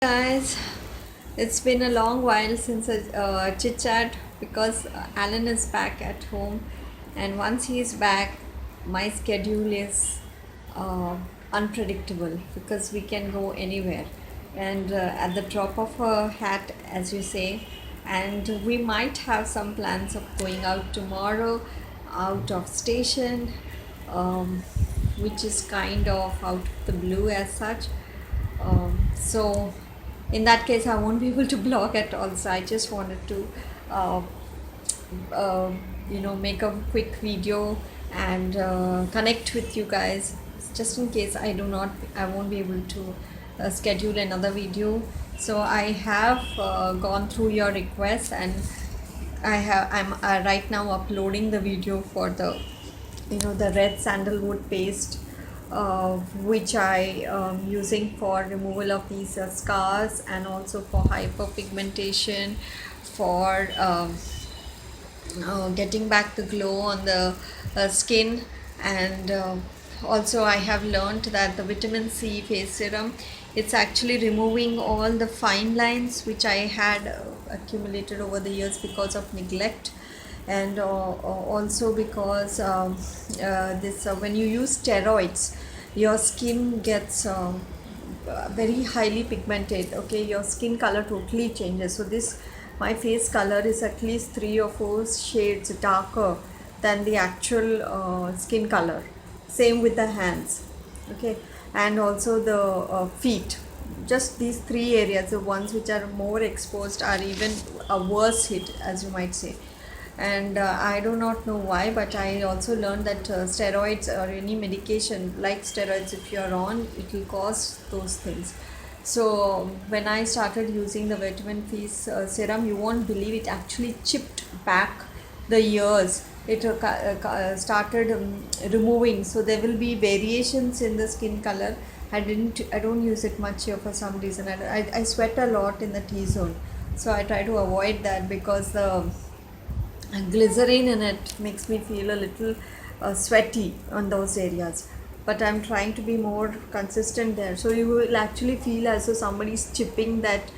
Guys, it's been a long while since a chit chat because Alan is back at home, and once he is back, my schedule is uh, unpredictable because we can go anywhere and at the drop of a hat, as you say. And we might have some plans of going out tomorrow, out of station, um, which is kind of out of the blue as such. So in that case, I won't be able to blog at all. So I just wanted to uh, uh, make a quick video and connect with you guys, just in case I won't be able to schedule another video. So I have gone through your requests, and I'm right now uploading the video for the red sandalwood paste, which I am using for removal of these scars, and also for hyperpigmentation, for getting back the glow on the skin. And also I have learned that the vitamin C face serum, it's actually removing all the fine lines which I had accumulated over the years because of neglect. And also because this when you use steroids, your skin gets very highly pigmented. Okay, your skin color totally changes. So this, my face color is at least 3 or 4 shades darker than the actual skin color. Same with the hands. Okay, and also the feet. Just these three areas, the ones which are more exposed, are even a worse hit, as you might say. And I do not know why, but I also learned that steroids or any medication like steroids, if you're on, it will cause those things. So when I started using the vitamin C serum, you won't believe, it actually chipped back the years. It started removing, so there will be variations in the skin color. I don't use it much here for some reason. I sweat a lot in the T-zone, so I try to avoid that because the glycerine in it makes me feel a little sweaty on those areas. But I'm trying to be more consistent there, so you will actually feel as though somebody's chipping that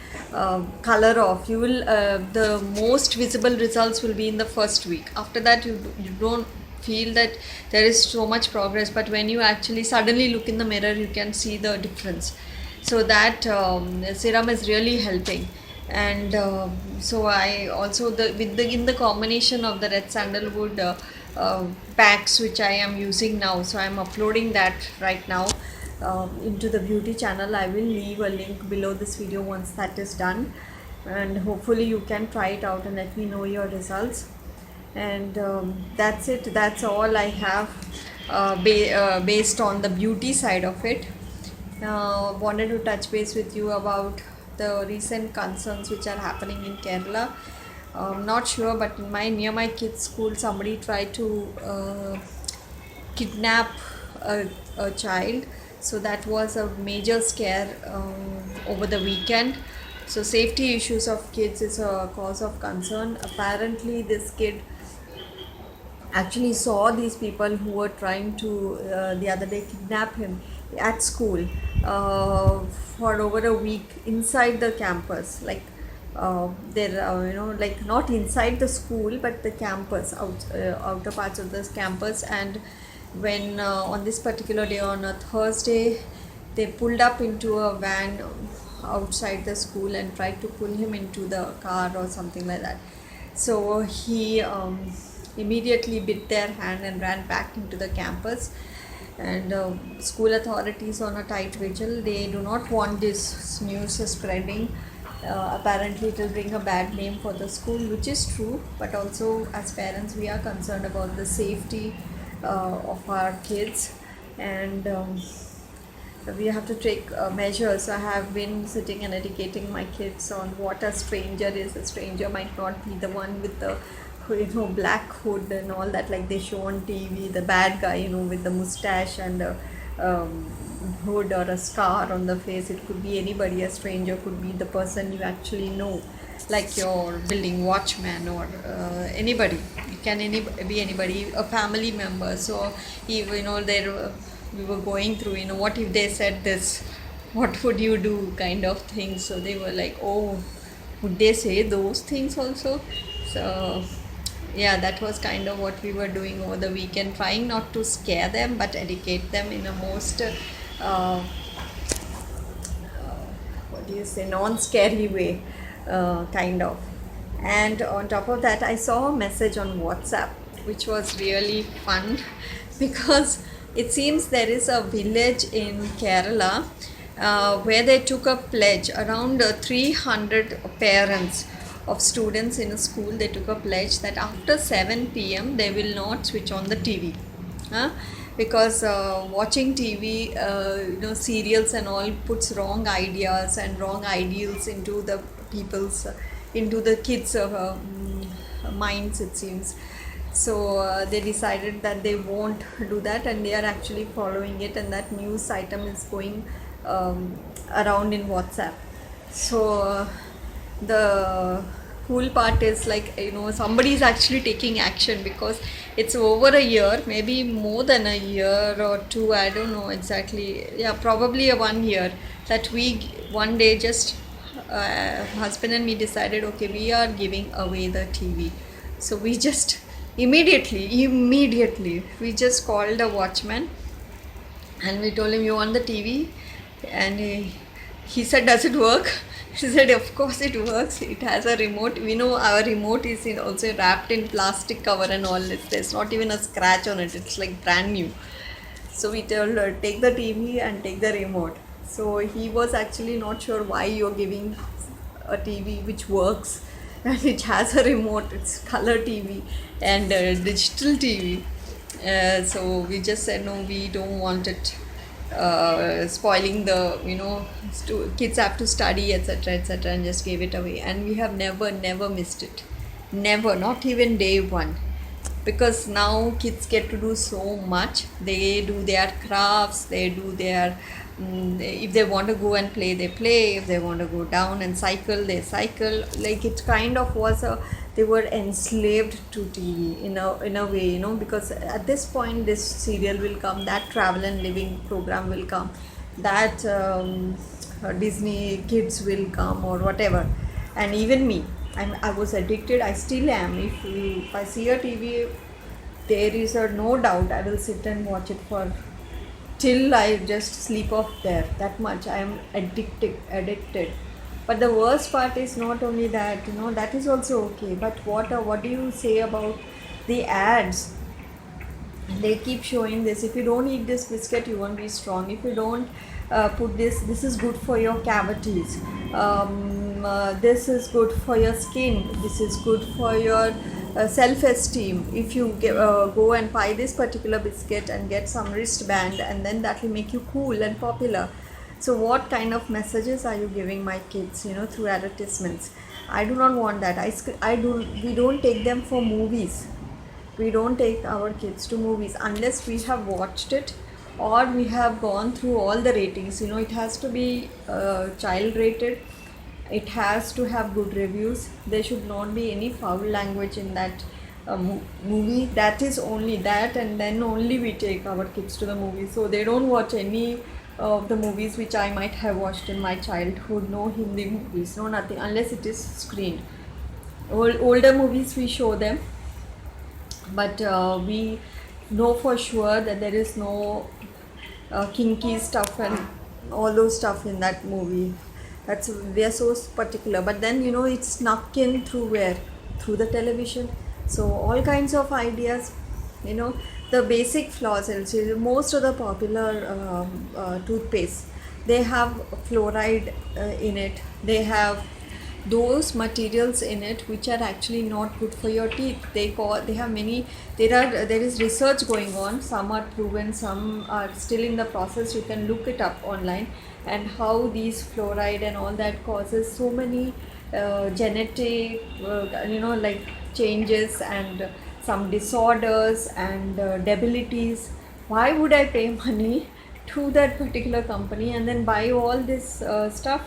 color off. You will the most visible results will be in the first week. After that, you don't feel that there is so much progress, but when you actually suddenly look in the mirror, you can see the difference. So that serum is really helping. And so I also, in the combination of the red sandalwood packs which I am using now, so I am uploading that right now into the beauty channel. I will leave a link below this video once that is done, and hopefully you can try it out and let me know your results. And that's it, that's all I have based on the beauty side of it. Wanted to touch base with you about the recent concerns which are happening in Kerala. Not sure, but near my kids' school, somebody tried to kidnap a child. So that was a major scare over the weekend. So safety issues of kids is a cause of concern. Apparently, this kid actually saw these people who were trying to the other day kidnap him at school for over a week inside the campus. Like there like not inside the school but the campus, outer parts of this campus. And when on this particular day, on a Thursday, they pulled up into a van outside the school and tried to pull him into the car or something like that. So he immediately bit their hand and ran back into the campus. And school authorities on a tight vigil. They do not want this news spreading. Apparently it will bring a bad name for the school, which is true, but also as parents we are concerned about the safety of our kids. And we have to take measures. I have been sitting and educating my kids on what a stranger is. A stranger might not be the one with the black hood and all that, like they show on TV, the bad guy, with the mustache and a hood or a scar on the face. It could be anybody. A stranger could be the person you actually know, like your building watchman or anybody. It can be anybody, a family member. So there we were going through, what if they said this, what would you do kind of thing. So they were like, oh, would they say those things also? So yeah, that was kind of what we were doing over the weekend, trying not to scare them but educate them in a most what do you say, non-scary way, kind of. And on top of that, I saw a message on WhatsApp which was really fun because it seems there is a village in Kerala where they took a pledge. Around 300 parents of students in a school, they took a pledge that after 7 p.m. they will not switch on the TV. Huh? Because watching TV, serials and all puts wrong ideas and wrong ideals into the people's, into the kids' minds, it seems. So they decided that they won't do that, and they are actually following it, and that news item is going around in WhatsApp. So the cool part is, like, somebody is actually taking action, because it's over a year, maybe more than a year or two, I don't know exactly. Yeah, probably a 1 year, that we one day just husband and me decided, okay, we are giving away the TV. So we just immediately we just called the watchman and we told him, you want the TV? And he said, does it work? He said, of course it works. It has a remote. We know our remote is also wrapped in plastic cover and all this. There's not even a scratch on it. It's like brand new. So we told her, take the TV and take the remote. So he was actually not sure why you're giving a TV which works and which has a remote. It's color TV and digital TV. So we just said, no, we don't want it spoiling the, kids have to study, etc., and just gave it away. And we have never missed it. Never, not even day one. Because now kids get to do so much. They do their crafts, they do their, if they want to go and play, they play. If they want to go down and cycle, they cycle. Like, it kind of was they were enslaved to TV in a way, because at this point this serial will come, that travel and living program will come, that Disney kids will come, or whatever. And even me, I was addicted. I still am. If I see a TV, there is no doubt I will sit and watch it for till I just sleep off there. That much I am addicted. But the worst part is not only that, that is also okay. But what do you say about the ads? They keep showing this. If you don't eat this biscuit, you won't be strong. If you don't put this is good for your cavities. This is good for your skin. This is good for your self-esteem. If you go and buy this particular biscuit and get some wristband, and then that will make you cool and popular. So what kind of messages are you giving my kids, through advertisements? I do not want that. We don't take them for movies. We don't take our kids to movies unless we have watched it or we have gone through all the ratings. It has to be child rated. It has to have good reviews. There should not be any foul language in that movie. That is only that, and then only we take our kids to the movie. So they don't watch any of the movies which I might have watched in my childhood. No Hindi movies, no nothing, unless it is screened. Older movies we show them, but we know for sure that there is no kinky stuff and all those stuff in that movie. We are so particular. But then it's snuck in through where? Through the television. So all kinds of ideas, the basic flaws. Most of the popular toothpaste, they have fluoride in it. They have those materials in it which are actually not good for your teeth. They have many. There is research going on. Some are proven, some are still in the process. You can look it up online, and how these fluoride and all that causes so many genetic like changes and some disorders and debilities. Why would I pay money to that particular company and then buy all this stuff?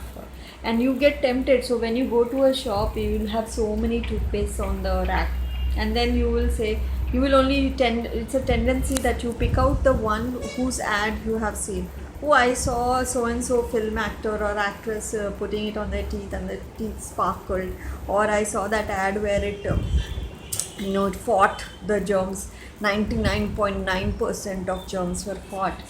And you get tempted. So when you go to a shop, you will have so many toothpastes on the rack, and then you will say, you will only it's a tendency that you pick out the one whose ad you have seen. oh, I saw so and so film actor or actress putting it on their teeth and the teeth sparkled, or I saw that ad where it fought the germs. 99.9% of germs were fought.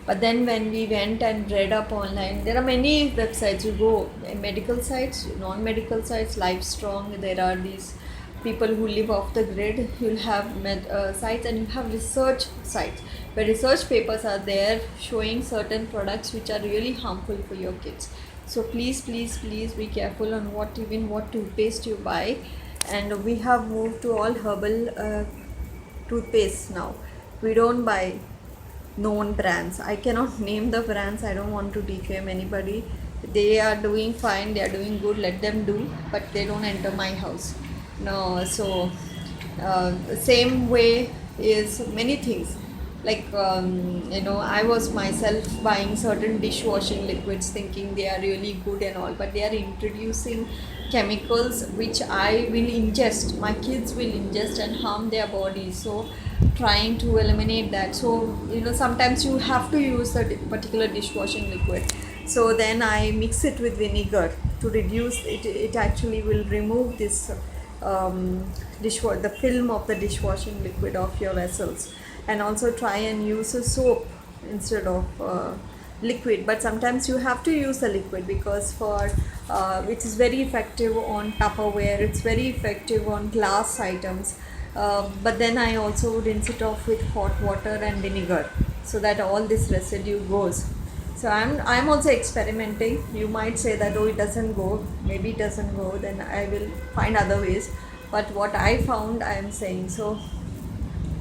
But then when we went and read up online, there are many websites. You go medical sites, non-medical sites, Livestrong. There are these people who live off the grid. You'll have sites, and you have research sites where research papers are there showing certain products which are really harmful for your kids. So please, please, please be careful on what toothpaste you buy. And we have moved to all herbal toothpaste now. We don't buy known brands. I cannot name the brands. I don't want to defame anybody. They are doing fine, they are doing good, let them do, but they don't enter my house. No, so same way is many things. Like I was myself buying certain dishwashing liquids thinking they are really good and all, but they are introducing chemicals which I will ingest, my kids will ingest and harm their bodies. So trying to eliminate that. So sometimes you have to use the particular dishwashing liquid. So then I mix it with vinegar to reduce it. It actually will remove this the film of the dishwashing liquid of your vessels. And also try and use a soap instead of liquid. But sometimes you have to use the liquid because which is very effective on Tupperware. It's very effective on glass items. But then I also rinse it off with hot water and vinegar so that all this residue goes. So I'm also experimenting. You might say that, oh, it doesn't go, maybe it doesn't go, then I will find other ways. But what I found, I am saying. So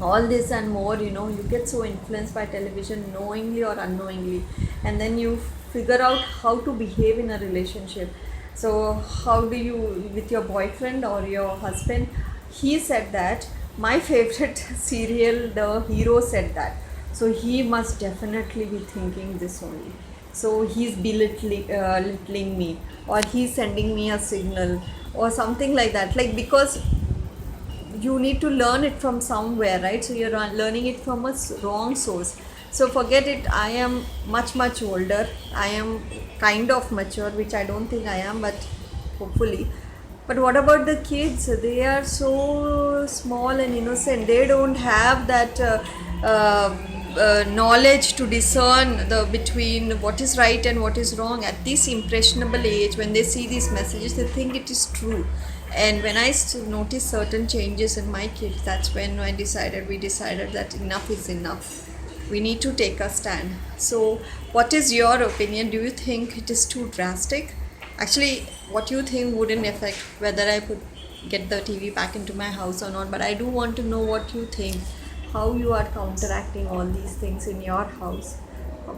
all this and more, you get so influenced by television knowingly or unknowingly, and then you figure out how to behave in a relationship. So how do you, with your boyfriend or your husband, he said that my favorite serial, the hero said that, so he must definitely be thinking this only. So he's belittling me, or he's sending me a signal or something like that. Like, because you need to learn it from somewhere, right? So you're learning it from a wrong source. So forget it. I am much older. I am kind of mature, which I don't think I am, but hopefully. But what about the kids? They are so small and innocent. They don't have that knowledge to discern between what is right and what is wrong. At this impressionable age, when they see these messages, they think it is true. And when I noticed certain changes in my kids, that's when we decided that enough is enough. We need to take a stand. So what is your opinion? Do you think it is too drastic? Actually, what you think wouldn't affect whether I could get the TV back into my house or not, but I do want to know what you think, how you are counteracting all these things in your house,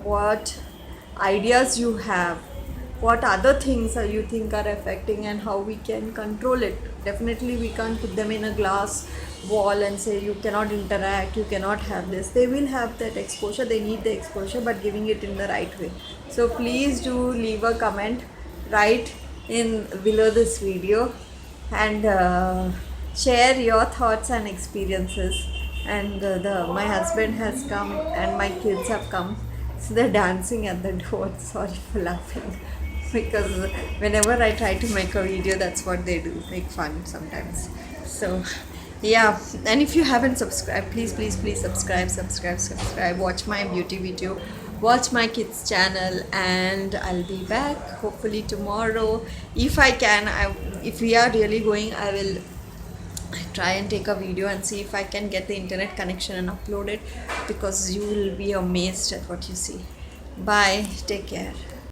what ideas you have, what other things you think are affecting, and how we can control it. Definitely we can't put them in a glass wall and say you cannot interact, you cannot have this. They will have that exposure, they need the exposure, but giving it in the right way. So please do leave a comment right in below this video, and share your thoughts and experiences. And my husband has come and my kids have come, so they're dancing at the door. Sorry for laughing, because whenever I try to make a video, that's what they do, make fun sometimes. So yeah, and if you haven't subscribed, please subscribe, watch my beauty video, watch my kids channel, and I'll be back hopefully tomorrow if I can. If we are really going, I will try and take a video and see if I can get the internet connection and upload it, because you will be amazed at what you see. Bye, take care.